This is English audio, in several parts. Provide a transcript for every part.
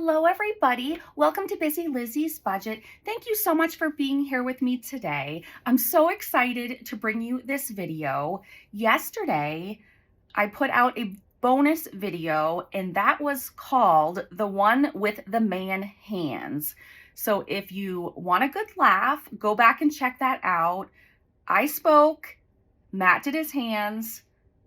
Hello, everybody. Welcome to Busy Lizzie's Budget. Thank you so much for being here with me today. I'm so excited to bring you this video. Yesterday, I put out a bonus video, and that was called The One with the Man Hands. So if you want a good laugh, go back and check that out. I spoke, Matt did his hands.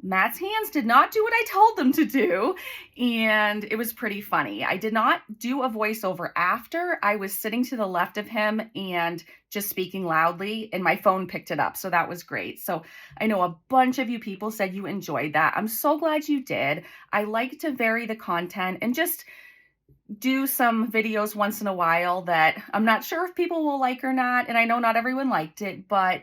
Matt's hands did not do what I told them to do, and it was pretty funny. I did not do a voiceover after. I was sitting to the left of him and just speaking loudly, and my phone picked it up, so that was great. So I know a bunch of you people said you enjoyed that. I'm so glad you did. I like to vary the content and just do some videos once in a while that I'm not sure if people will like or not, and I know not everyone liked it, but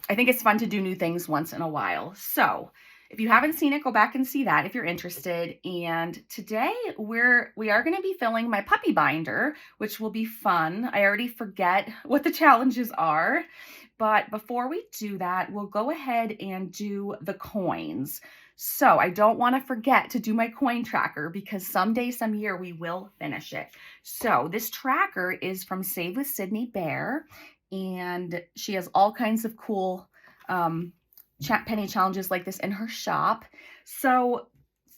I think it's fun to do new things once in a while. So if you haven't seen it, go back and see that if you're interested. And today we are going to be filling my puppy binder, which will be fun. I already forget what the challenges are, but before we do that, we'll go ahead and do the coins. So I don't want to forget to do my coin tracker because someday, some year, we will finish it. So this tracker is from Save with Sydney Bear, and she has all kinds of cool penny challenges like this in her shop. So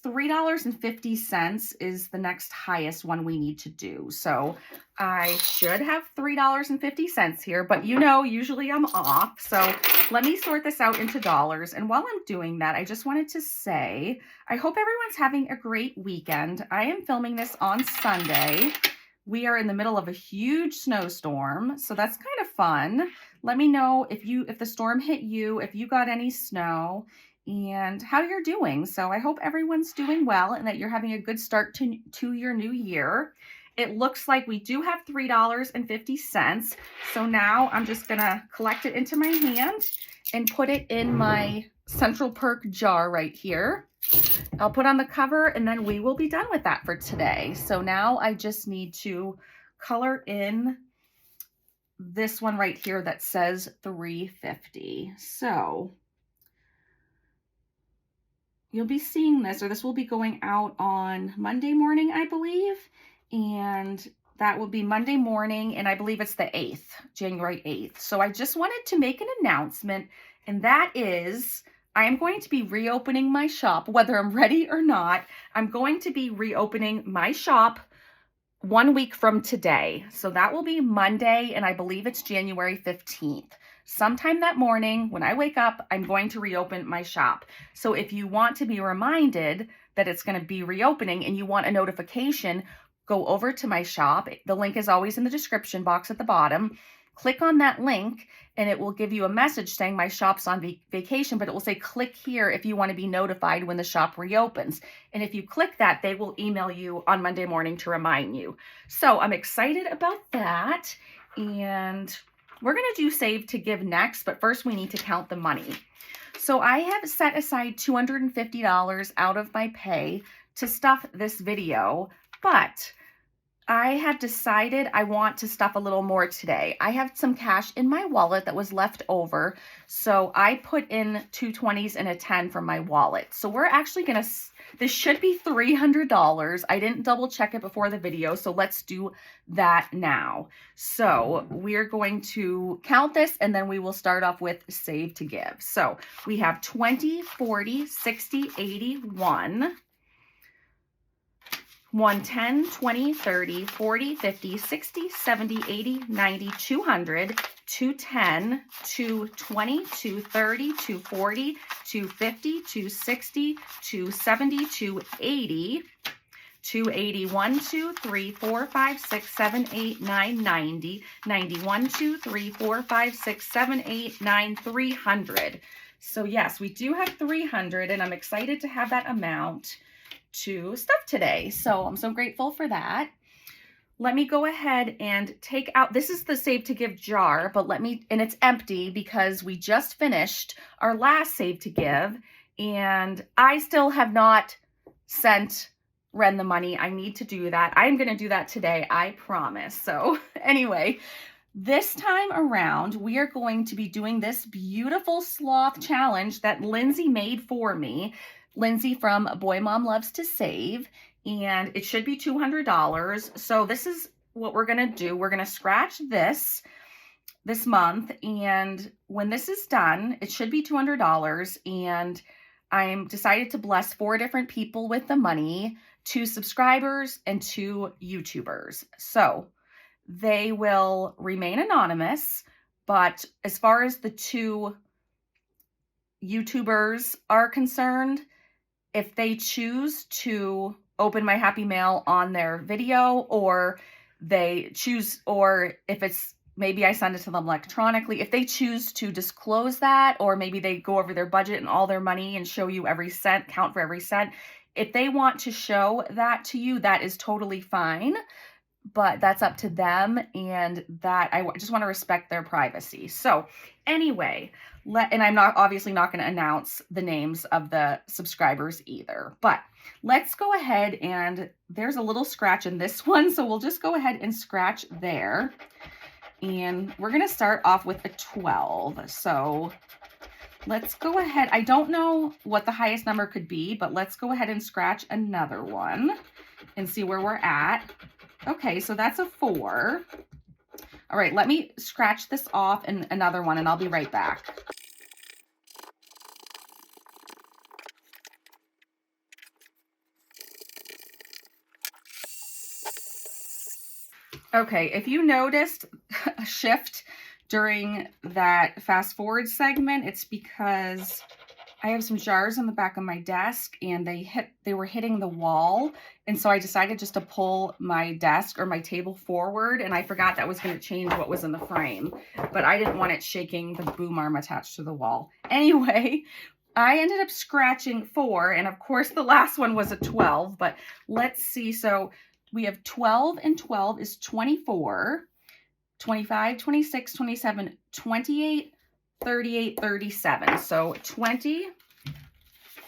$3.50 is the next highest one we need to do. So I should have $3.50 here, but you know, usually I'm off. So let me sort this out into dollars. And while I'm doing that, I just wanted to say, I hope everyone's having a great weekend. I am filming this on Sunday. We are in the middle of a huge snowstorm, so that's kind of fun. Let me know if the storm hit you, if you got any snow, and how you're doing. So I hope everyone's doing well and that you're having a good start to your new year. It looks like we do have $3.50. So now I'm just gonna collect it into my hand and put it in my Central Perk jar right here. I'll put on the cover and then we will be done with that for today. So now I just need to color in this one right here that says $3.50. So you'll be seeing this, or this will be going out on Monday morning, I believe. And that will be Monday morning, and I believe it's the 8th, January 8th. So I just wanted to make an announcement, and that is I am going to be reopening my shop, whether I'm ready or not. I'm going to be reopening my shop 1 week from today. So that will be Monday, and I believe it's January 15th. Sometime that morning when I wake up, I'm going to reopen my shop. So if you want to be reminded that it's going to be reopening and you want a notification, go over to my shop. The link is always in the description box at the bottom. Click on that link and it will give you a message saying my shop's on vacation, but it will say click here if you want to be notified when the shop reopens. And if you click that, they will email you on Monday morning to remind you. So I'm excited about that. And we're going to do Save to Give next, but first we need to count the money. So I have set aside $250 out of my pay to stuff this video, but I have decided I want to stuff a little more today. I have some cash in my wallet that was left over, so I put in 2 20s and a 10 from my wallet. So we're actually gonna, this should be $300. I didn't double check it before the video, so let's do that now. So we're going to count this and then we will start off with Save to Give. So we have 20, 40, 60, 80, 1. 110, 20, 30, 40, 50, 60, 70, 80, 90, 200, 210, 220, 230, 240, 250, 260, 270, 280, 281, 2, 3, 4, 5, 6, 7, 8, 9, 90, 91, 2, 3, 4, 5, 6, 7, 8, 9, 300. So yes, we do have 300 and I'm excited to have that amount to stuff today. So I'm so grateful for that. Let me go ahead and take out, this is the Save to Give jar, but and it's empty because we just finished our last Save to Give and I still have not sent Ren the money. I need to do that. I'm going to do that today, I promise. So anyway, this time around, we are going to be doing this beautiful sloth challenge that Lindsay made for me. Lindsay from Boy Mom Loves to Save, and it should be $200. So this is what we're going to do. We're going to scratch this month, and when this is done, it should be $200, and I'm decided to bless 4 different people with the money, 2 subscribers and 2 YouTubers. So they will remain anonymous, but as far as the 2 YouTubers are concerned, if they choose to open my Happy Mail on their video, or they choose, or if it's maybe I send it to them electronically, if they choose to disclose that, or maybe they go over their budget and all their money and show you every cent, count for every cent, if they want to show that to you, that is totally fine. But that's up to them, and that I just want to respect their privacy. So anyway, and I'm obviously not going to announce the names of the subscribers either, but let's go ahead, and there's a little scratch in this one, so we'll just go ahead and scratch there. And we're going to start off with a 12. So let's go ahead. I don't know what the highest number could be, but let's go ahead and scratch another one and see where we're at. Okay, so that's a 4. All right, let me scratch this off and another one, and I'll be right back. Okay, if you noticed a shift during that fast forward segment, it's because I have some jars on the back of my desk, and they were hitting the wall. And so I decided just to pull my desk or my table forward, and I forgot that was going to change what was in the frame, but I didn't want it shaking the boom arm attached to the wall. Anyway, I ended up scratching 4, and of course the last one was a 12, but let's see. So we have 12 and 12 is 24, 25, 26, 27, 28, 38, 37. So 20,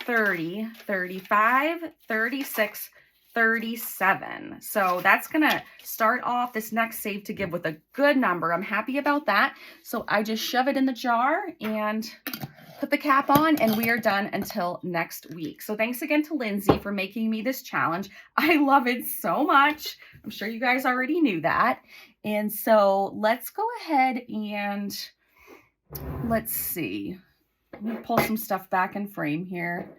30, 35, 36, 37. So that's going to start off this next save to give with a good number. I'm happy about that. So I just shove it in the jar and put the cap on, and we are done until next week. So thanks again to Lindsay for making me this challenge. I love it so much. I'm sure you guys already knew that. And so let's go ahead and let's see. Let me pull some stuff back in frame here.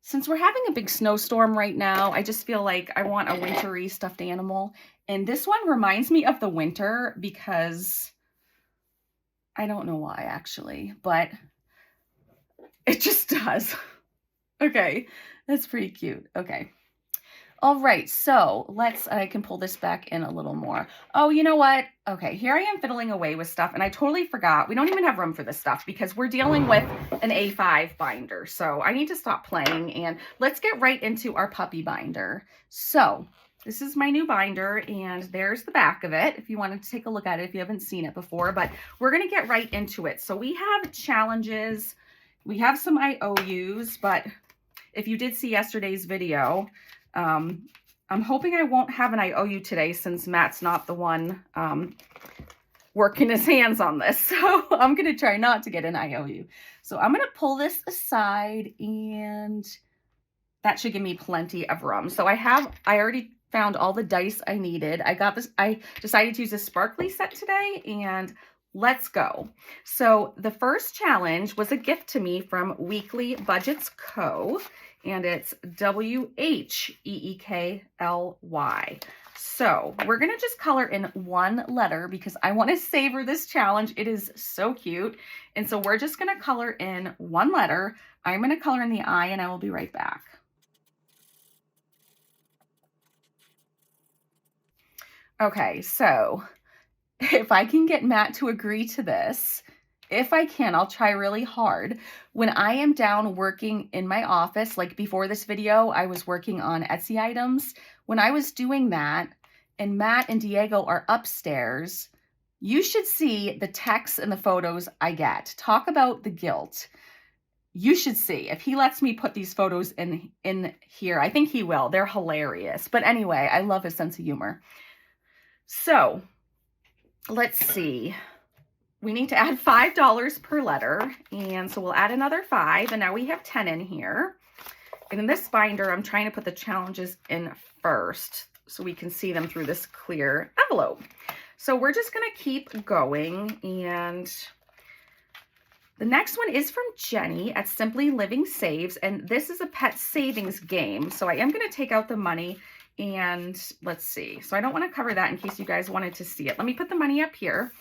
Since we're having a big snowstorm right now, I just feel like I want a wintry stuffed animal. And this one reminds me of the winter because I don't know why actually, but it just does. Okay, that's pretty cute. Okay. All right, so I can pull this back in a little more. Oh, you know what? Okay, here I am fiddling away with stuff, and I totally forgot. We don't even have room for this stuff because we're dealing with an A5 binder. So I need to stop playing, and let's get right into our puppy binder. So this is my new binder, and there's the back of it if you wanted to take a look at it if you haven't seen it before, but we're going to get right into it. So we have challenges. We have some IOUs, but if you did see yesterday's video, I'm hoping I won't have an IOU today since Matt's not the one working his hands on this. So I'm going to try not to get an IOU. So I'm going to pull this aside, and that should give me plenty of room. So I already found all the dice I needed. I decided to use a sparkly set today, and let's go. So the first challenge was a gift to me from Weekly Budgets Co., and it's WHEEKLY. So we're going to just color in one letter because I want to savor this challenge. It is so cute. And so we're just going to color in one letter. I'm going to color in the I, and I will be right back. Okay, so if I can get Matt to agree to this, if I can, I'll try really hard. When I am down working in my office, like before this video, I was working on Etsy items. When I was doing that, and Matt and Diego are upstairs, you should see the texts and the photos I get. Talk about the guilt. You should see. If he lets me put these photos in here, I think he will. They're hilarious. But anyway, I love his sense of humor. So let's see. We need to add $5 per letter, and so we'll add another 5, and now we have 10 in here. And in this binder, I'm trying to put the challenges in first so we can see them through this clear envelope. So we're just going to keep going, and the next one is from Jenny at Simply Living Saves, and this is a pet savings game. So I am going to take out the money, and let's see. So I don't want to cover that in case you guys wanted to see it. Let me put the money up here,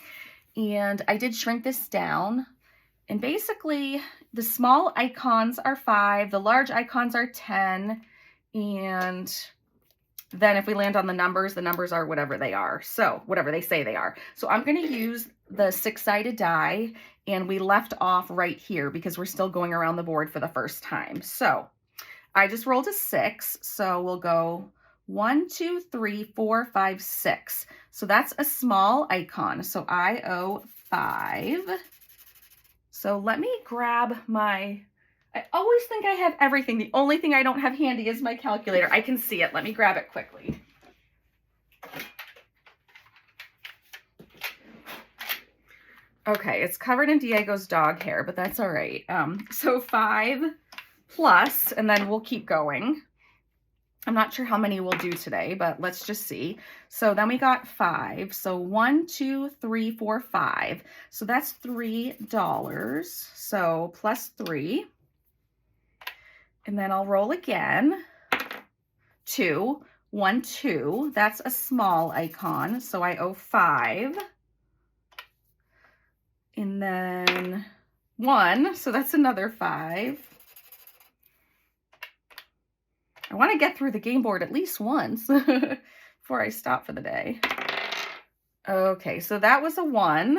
and I did shrink this down. And basically, the small icons are 5, the large icons are 10, and then if we land on the numbers are whatever they are. So whatever they say they are. So I'm going to use the 6-sided die, and we left off right here because we're still going around the board for the first time. So I just rolled a 6. So we'll go 1, 2, 3, 4, 5, 6. So that's a small icon. So I owe 5. So let me grab my, I always think I have everything. The only thing I don't have handy is my calculator. I can see it. Let me grab it quickly. Okay, it's covered in Diego's dog hair, but that's all right. So 5 plus, and then we'll keep going. I'm not sure how many we'll do today, but let's just see. So then we got 5. So 1, 2, 3, 4, 5. So that's $3. So plus 3. And then I'll roll again. 2, 1, 2. That's a small icon. So I owe 5. And then 1. So that's another 5. I want to get through the game board at least once before I stop for the day. Okay, so that was a 1.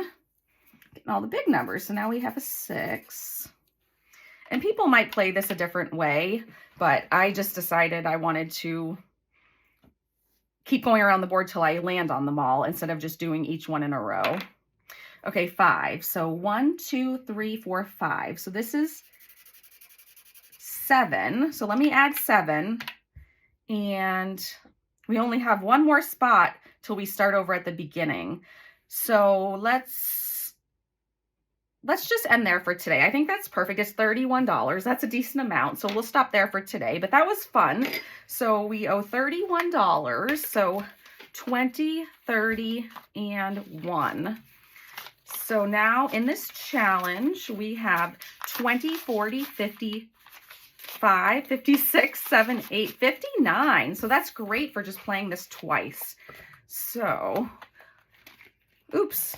Getting all the big numbers. So now we have a 6. And people might play this a different way, but I just decided I wanted to keep going around the board till I land on them all instead of just doing each one in a row. Okay, 5. So 1, 2, 3, 4, 5. So this is 7. So let me add 7, and we only have one more spot till we start over at the beginning. So let's just end there for today. I think that's perfect. It's $31. That's a decent amount. So we'll stop there for today, but that was fun. So we owe $31. So 20, 30, and 1. So now in this challenge, we have 20, 40, 50, 5, 56, 7, 8, 59. So that's great for just playing this twice. So, oops,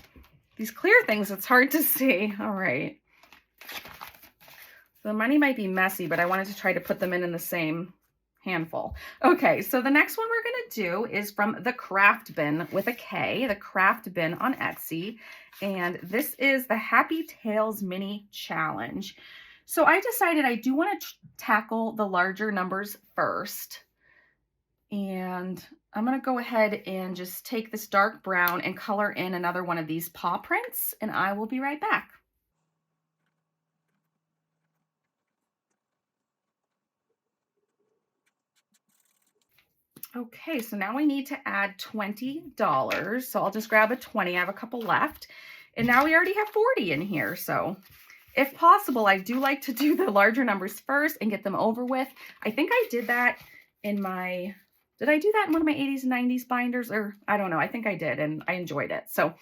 these clear things, it's hard to see. All right. The money might be messy, but I wanted to try to put them in the same handful. Okay, so the next one we're going to do is from the Kraft bin with a K, the Kraft bin on Etsy. And this is the Happy Tales Mini Challenge. So I decided I do want to tackle the larger numbers first. And I'm going to go ahead and just take this dark brown and color in another one of these paw prints, and I will be right back. Okay, so now we need to add $20. So I'll just grab a 20. I have a couple left. And now we already have 40 in here. So if possible, I do like to do the larger numbers first and get them over with. I think I did that in my, did I do that in one of my 80s and 90s binders? Or I don't know. I think I did, and I enjoyed it. So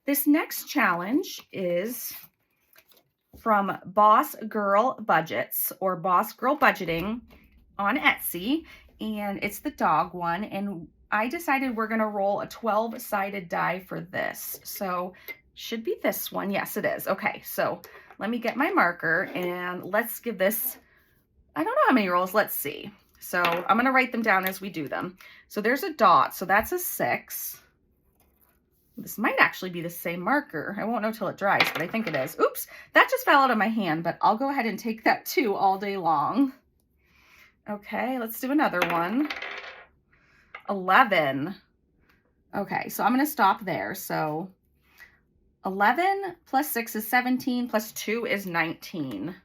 this next challenge is from Boss Girl Budgets or Boss Girl Budgeting on Etsy. And it's the dog one. And I decided we're going to roll a 12-sided die for this. So should be this one. Yes, it is. Okay, so let me get my marker and let's give this, I don't know how many rolls. Let's see. So I'm going to write them down as we do them. So there's a dot. So that's a 6. This might actually be the same marker. I won't know till it dries, but I think it is. Oops, that just fell out of my hand, but I'll go ahead and take that too all day long. Okay, let's do another one. 11. Okay, so I'm going to stop there. So 11 plus 6 is 17, plus 2 is 19.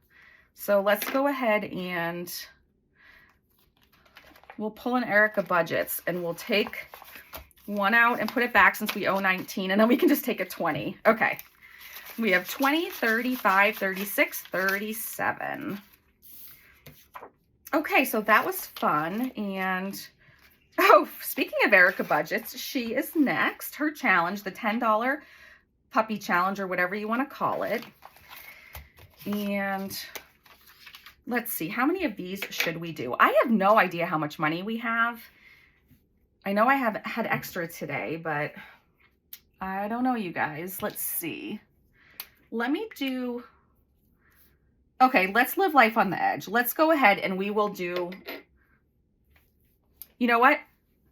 So let's go ahead and we'll pull an Erica Budgets, and we'll take one out and put it back since we owe 19, and then we can just take a 20. Okay, we have 20, 35, 36, 37. Okay, so that was fun. And oh, speaking of Erica budgets, she is next. Her challenge, the $10 puppy challenge, or whatever you want to call it. And let's see, how many of these should we do? I have no idea how much money we have. I know I have had extra today, but I don't know, you guys. Let's see. Let me do, okay, let's live life on the edge. Let's go ahead and we will do, you know what?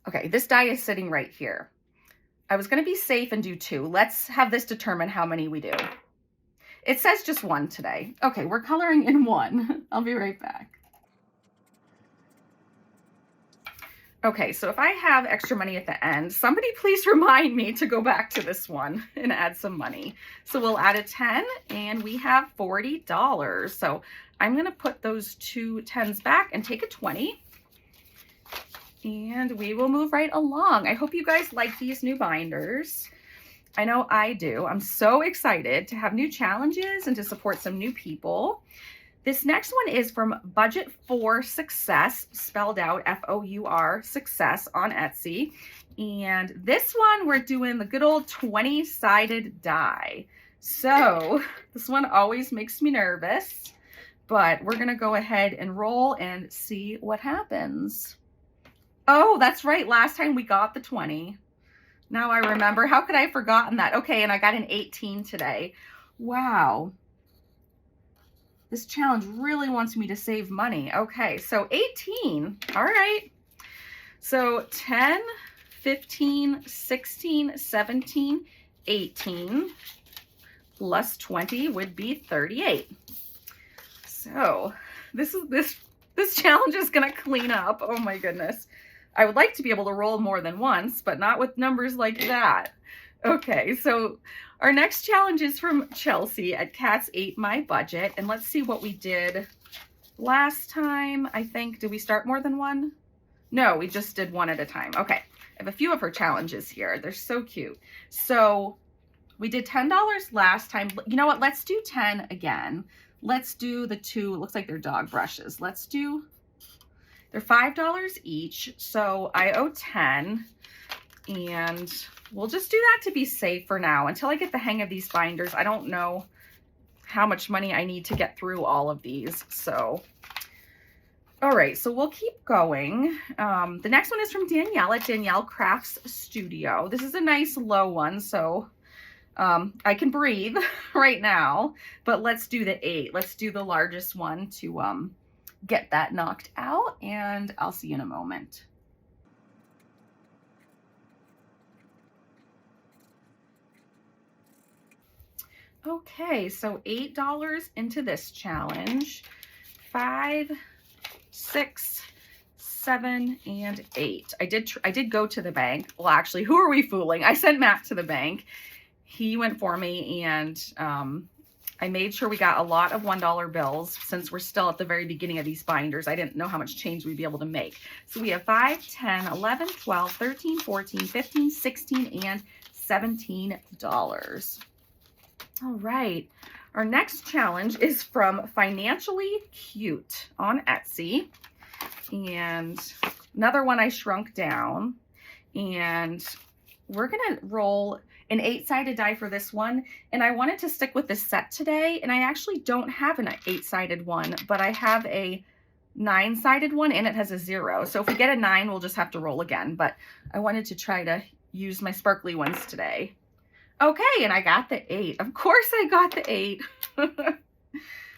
Okay, this die is sitting right here. I was going to be safe and do 2. Let's have this determine how many we do. It says just 1 today. Okay, we're coloring in 1. I'll be right back. Okay, so if I have extra money at the end, somebody please remind me to go back to this one and add some money. So we'll add a 10 and we have $40. So I'm gonna put those 2 10s back and take a 20. And we will move right along. I hope you guys like these new binders. I know I do. I'm so excited to have new challenges and to support some new people. This next one is from Budget for Success, spelled out F-O-U-R, Success, on Etsy. And this one, we're doing the good old 20-sided die. So this one always makes me nervous, but we're gonna go ahead and roll and see what happens. Oh, that's right, last time we got the 20. Now I remember. How could I have forgotten that? Okay, and I got an 18 today. Wow. This challenge really wants me to save money. Okay, so 18. All right. So 10, 15, 16, 17, 18 plus 20 would be 38. So this challenge is going to clean up. Oh my goodness. I would like to be able to roll more than once, but not with numbers like that. Okay, so our next challenge is from Chelsea at Cats Ate My Budget. And let's see what we did last time. I think, did we start more than 1? No, we just did 1 at a time. Okay, I have a few of her challenges here. They're so cute. So we did $10 last time. You know what? Let's do 10 again. Let's do the 2, it looks like they're dog brushes. Let's do, they're $5 each. So I owe 10 and we'll just do that to be safe for now until I get the hang of these binders. I don't know how much money I need to get through all of these. So, all right, so we'll keep going. The next one is from Danielle at Danielle Crafts Studio. This is a nice low one, so I can breathe right now, but let's do the 8. Let's do the largest one to get that knocked out, and I'll see you in a moment. Okay, so $8 into this challenge. 5, 6, 7, and 8. I did go to the bank. Well, actually, who are we fooling? I sent Matt to the bank. He went for me, and I made sure we got a lot of $1 bills since we're still at the very beginning of these binders. I didn't know how much change we'd be able to make. So we have 5, 10, 11, 12, 13, 14, 15, 16, and $17. All right, our next challenge is from Financially Cute on Etsy, and another one I shrunk down, and we're gonna roll an 8-sided die for this one, and I wanted to stick with this set today, and I actually don't have an 8-sided one, but I have a 9-sided one, and it has a 0, so if we get a 9, we'll just have to roll again, but I wanted to try to use my sparkly ones today. Okay, and I got the 8. Of course I got the 8.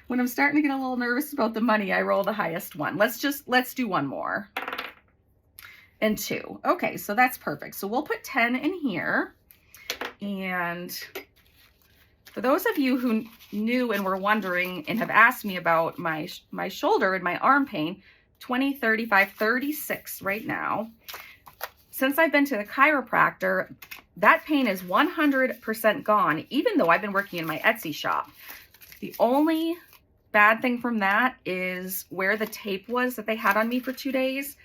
When I'm starting to get a little nervous about the money, I roll the highest one. Let's do one more. And 2. Okay, so that's perfect. So we'll put 10 in here. And for those of you who knew and were wondering and have asked me about my shoulder and my arm pain, 20, 35, 36 right now. Since I've been to the chiropractor, that pain is 100% gone, even though I've been working in my Etsy shop. The only bad thing from that is where the tape was that they had on me for 2 days.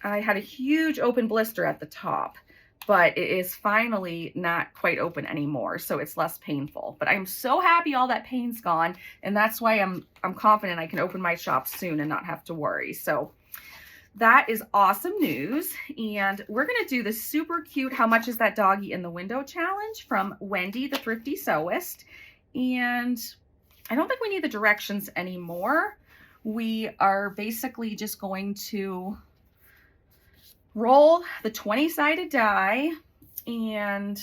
I had a huge open blister at the top, but it is finally not quite open anymore, so it's less painful. But I'm so happy all that pain's gone, and that's why I'm confident I can open my shop soon and not have to worry. So that is awesome news. And we're gonna do this super cute "How much is that doggy in the window" challenge from Wendy the Thrifty Sewist. And I don't think we need the directions anymore. We are basically just going to roll the 20-sided die, and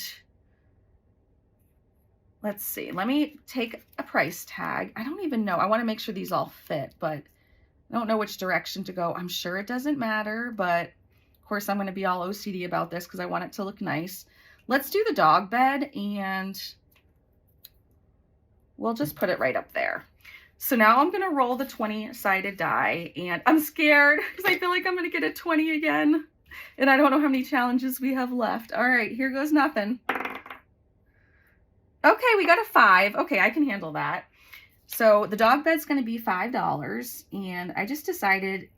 let's see, let me take a price tag. I don't even know. I want to make sure these all fit, but I don't know which direction to go. I'm sure it doesn't matter, but of course I'm going to be all OCD about this because I want it to look nice. Let's do the dog bed, and we'll just put it right up there. So now I'm going to roll the 20-sided die, and I'm scared because I feel like I'm going to get a 20 again, and I don't know how many challenges we have left. All right, here goes nothing. Okay, we got a 5. Okay, I can handle that. So the dog bed's going to be $5, and I just decided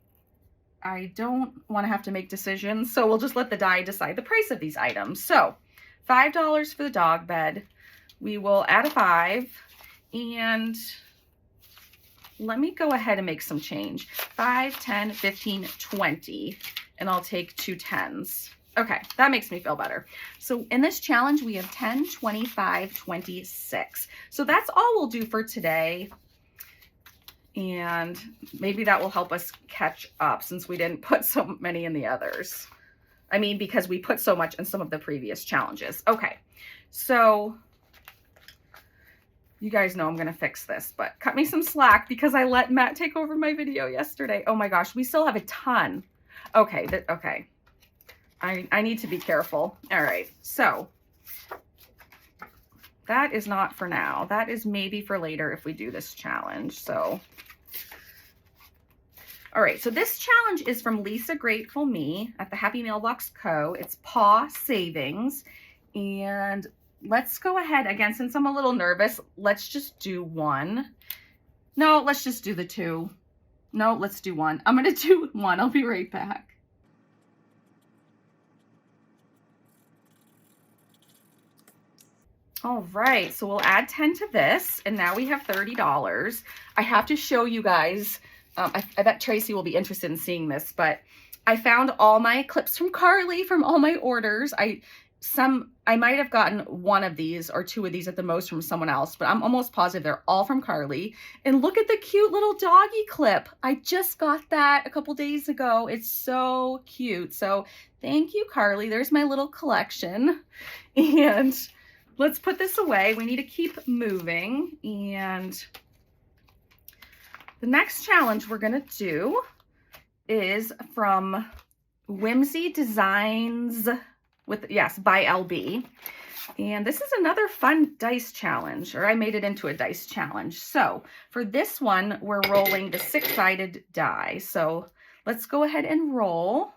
I don't want to have to make decisions, so we'll just let the die decide the price of these items. So $5 for the dog bed. We will add a 5, and let me go ahead and make some change. 5, 10, 15, 20, and I'll take 2 10s. Okay, that makes me feel better. So in this challenge, we have 10, 25, 26. So that's all we'll do for today. And maybe that will help us catch up since we didn't put so many in the others. I mean, because we put so much in some of the previous challenges. Okay, so you guys know I'm going to fix this, but cut me some slack because I let Matt take over my video yesterday. Oh my gosh, we still have a ton. Okay, okay. I need to be careful. All right, so that is not for now. That is maybe for later if we do this challenge. So, all right, so this challenge is from Lisa Grateful Me at the Happy Mailbox Co. It's Paw Savings. And let's go ahead again, since I'm a little nervous, let's just do 1. No, let's just do the 2. No, let's do 1. I'm going to do 1. I'll be right back. All right, so we'll add 10 to this, and now we have $30. I have to show you guys, I bet Tracy will be interested in seeing this, but I found all my clips from Carly from all my orders. I might have gotten 1 of these or 2 of these at the most from someone else, but I'm almost positive they're all from Carly. And look at the cute little doggy clip. I just got that a couple days ago. It's so cute. So thank you, Carly. There's my little collection. And let's put this away. We need to keep moving. And the next challenge we're going to do is from whimsydesignsbylb. And this is another fun dice challenge, or I made it into a dice challenge. So for this one, we're rolling the 6-sided die. So let's go ahead and roll.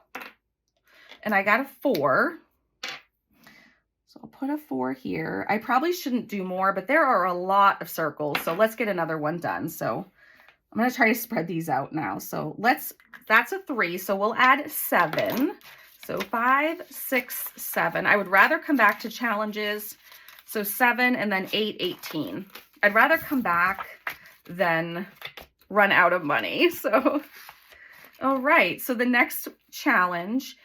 And I got a 4. So I'll put a 4 here. I probably shouldn't do more, but there are a lot of circles. So let's get another one done. So I'm going to try to spread these out now. So that's a 3. So we'll add 7. So 5, 6, 7. I would rather come back to challenges. So 7 and then 8, 18. I'd rather come back than run out of money. So, all right. So the next challenge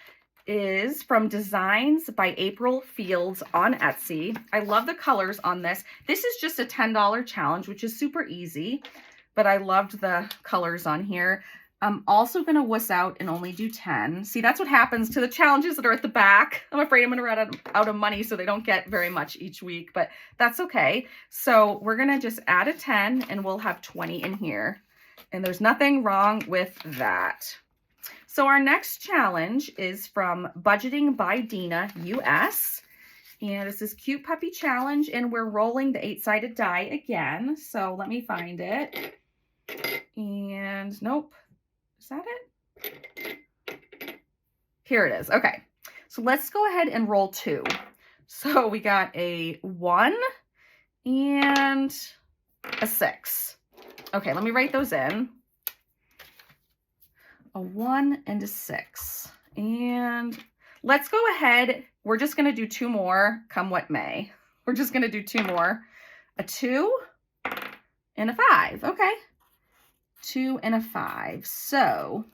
is from DesignsbyAprilFields on Etsy. I love the colors on this. This is just a $10 challenge, which is super easy, but I loved the colors on here. I'm also going to wuss out and only do 10. See, that's what happens to the challenges that are at the back. I'm afraid I'm going to run out of money, so they don't get very much each week, but that's okay. So we're going to just add a 10 and we'll have 20 in here. And there's nothing wrong with that. So our next challenge is from Budgeting by Dina US. And it's this cute puppy challenge, and we're rolling the 8-sided die again. So let me find it. And nope. Is that it? Here it is. Okay. So let's go ahead and roll 2. So we got a 1 and a 6. Okay, let me write those in. A 1 and a 6. And let's go ahead. We're just going to do 2 more, come what may. We're just going to do 2 more. A 2 and a 5. Okay. 2 and a 5. So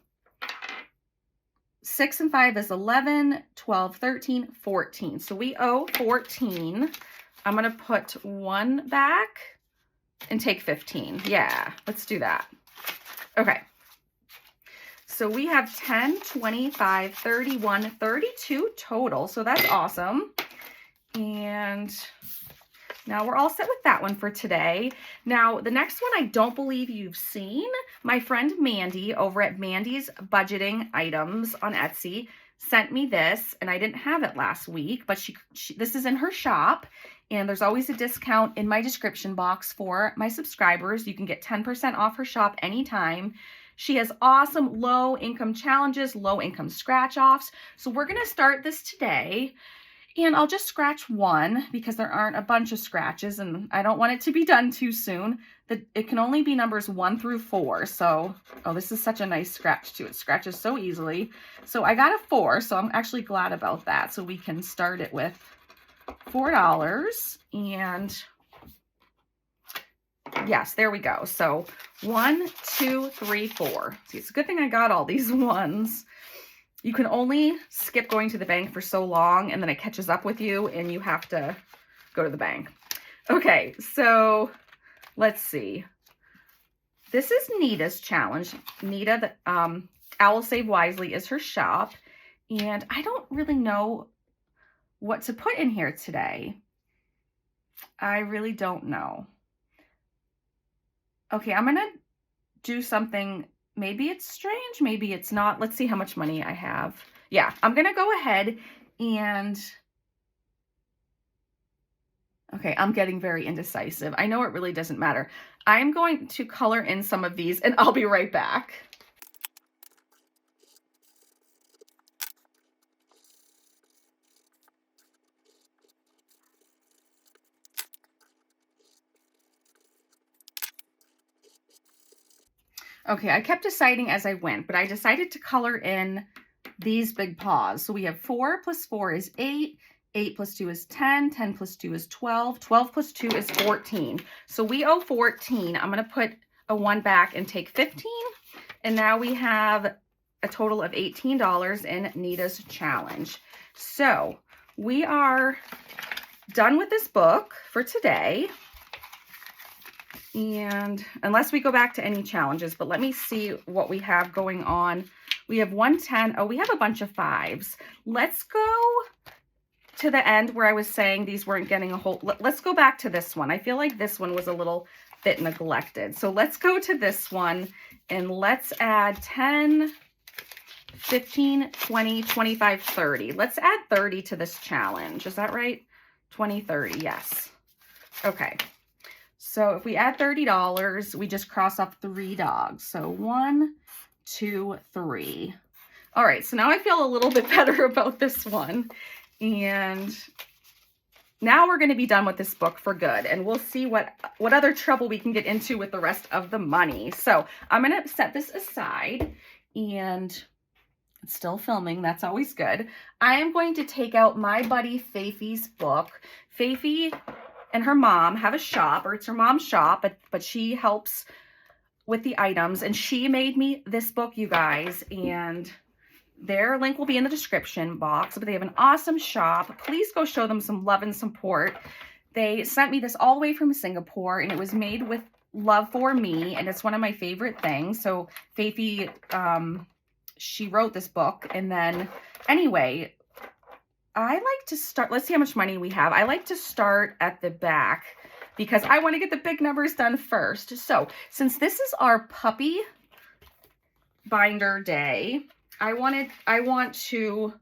6 and 5 is 11, 12, 13, 14. So we owe 14. I'm going to put 1 back and take 15. Yeah, let's do that. Okay. So we have 10, 25, 31, 32 total. So that's awesome. And now we're all set with that one for today. Now, the next one I don't believe you've seen. My friend Mandy over at Mandy's Budgeting Items on Etsy sent me this, and I didn't have it last week, but this is in her shop, and there's always a discount in my description box for my subscribers. You can get 10% off her shop anytime. She has awesome low-income challenges, low-income scratch-offs. So we're going to start this today. And I'll just scratch 1 because there aren't a bunch of scratches and I don't want it to be done too soon. It can only be numbers 1 through 4. So, oh, this is such a nice scratch too. It scratches so easily. So I got a 4, so I'm actually glad about that. So we can start it with $4 and yes, there we go. So 1, 2, 3, 4. See, it's a good thing I got all these ones. You can only skip going to the bank for so long and then it catches up with you and you have to go to the bank. Okay, so let's see. This is Nita's challenge. Nita, the Owl Save Wisely is her shop. And I don't really know what to put in here today. I really don't know. Okay, I'm going to do something. Maybe it's strange, maybe it's not. Let's see how much money I have. Yeah, I'm going to go ahead and, okay, I'm getting very indecisive. I know it really doesn't matter. I'm going to color in some of these and I'll be right back. Okay, I kept deciding as I went, but I decided to color in these big paws. So we have 4 plus 4 is 8, 8 plus 2 is 10, 10 plus 2 is 12, 12 plus 2 is 14. So we owe 14. I'm going to put a 1 back and take 15. And now we have a total of $18 in Nita's challenge. So we are done with this book for today. And unless we go back to any challenges, but let me see what we have going on. We have 110. Oh, we have a bunch of 5s. Let's go to the end where I was saying these weren't getting a whole, let's go back to this one. I feel like this one was a little bit neglected. So let's go to this one and let's add 10, 15, 20, 25, 30. Let's add 30 to this challenge. Is that right? 20, 30. Yes. Okay. So if we add $30, we just cross off 3 dogs. So 1, 2, 3. All right, so now I feel a little bit better about this one. And now we're going to be done with this book for good. And we'll see what other trouble we can get into with the rest of the money. So I'm going to set this aside and it's still filming. That's always good. I am going to take out my buddy Faithie's book. Faithie and her mom have a shop, or it's her mom's shop, but she helps with the items. And she made me this book, you guys, and their link will be in the description box. But they have an awesome shop. Please go show them some love and support. They sent me this all the way from Singapore, and it was made with love for me, and it's one of my favorite things. So Faithie, she wrote this book, and then anyway, I like to start, let's see how much money we have. I like to start at the back because I want to get the big numbers done first. So since this is our puppy binder day, I want to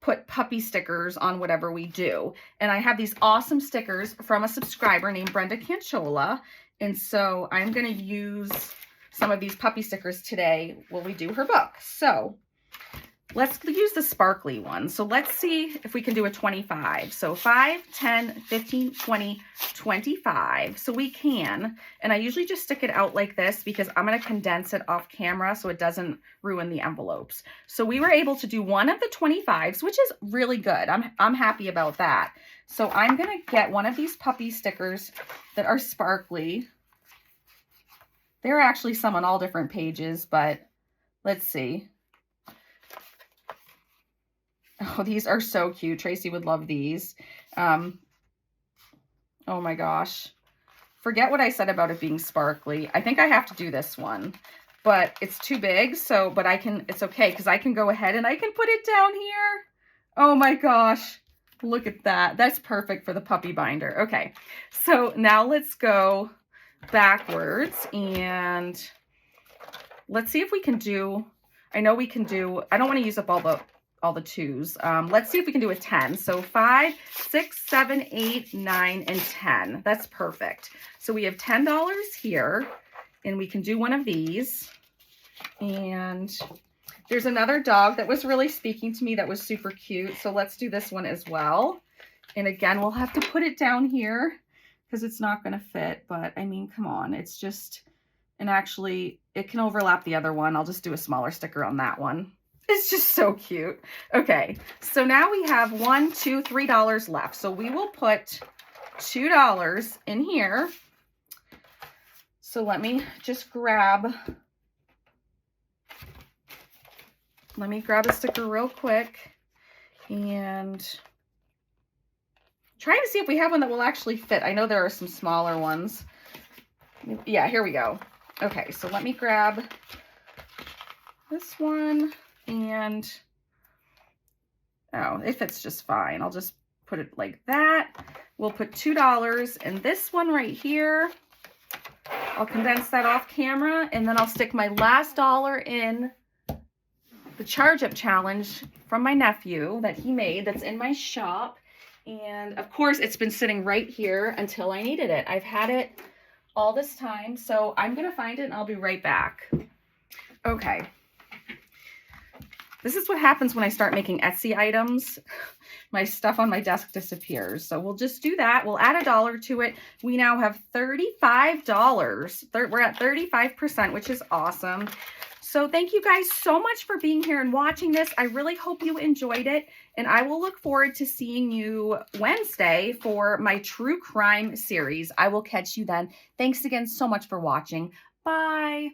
put puppy stickers on whatever we do. And I have these awesome stickers from a subscriber named Brenda Canchola. And so I'm going to use some of these puppy stickers today when we do her book. So let's use the sparkly one. So let's see if we can do a 25. So 5, 10, 15, 20, 25. So we can, and I usually just stick it out like this because I'm going to condense it off camera so it doesn't ruin the envelopes. So we were able to do one of the 25s, which is really good. I'm happy about that. So I'm going to get one of these puppy stickers that are sparkly. There are actually some on all different pages, but let's see. Oh, these are so cute. Tracy would love these. Oh my gosh. Forget what I said about it being sparkly. I think I have to do this one, but it's too big. So, but it's okay because I can go ahead and I can put it down here. Oh my gosh. Look at that. That's perfect for the puppy binder. Okay. So now let's go backwards and let's see if we can do, I know we can do, I don't want to use up all the twos. Let's see if we can do a 10. So 5, 6, 7, 8, 9, and 10. That's perfect. So we have $10 here, and we can do one of these. And there's another dog that was really speaking to me that was super cute. So let's do this one as well. And again, we'll have to put it down here because it's not going to fit. But I mean, come on, it's just, and actually it can overlap the other one. I'll just do a smaller sticker on that one. It's just so cute. Okay, so now we have $1, $2, $3 left. So we will put $2 in here. So let me just grab a sticker real quick and trying to see if we have one that will actually fit. I know there are some smaller ones. Yeah, here we go. Okay, so let me grab this one. And, oh, it fits just fine. I'll just put it like that. We'll put $2 in this one right here. I'll condense that off camera, and then I'll stick my last dollar in the Charge Up Challenge from my nephew that he made that's in my shop. And, of course, it's been sitting right here until I needed it. I've had it all this time, so I'm going to find it, and I'll be right back. Okay. This is what happens when I start making Etsy items. My stuff on my desk disappears. So we'll just do that. We'll add $1 to it. We now have $35. We're at 35%, which is awesome. So thank you guys so much for being here and watching this. I really hope you enjoyed it. And I will look forward to seeing you Wednesday for my true crime series. I will catch you then. Thanks again so much for watching. Bye.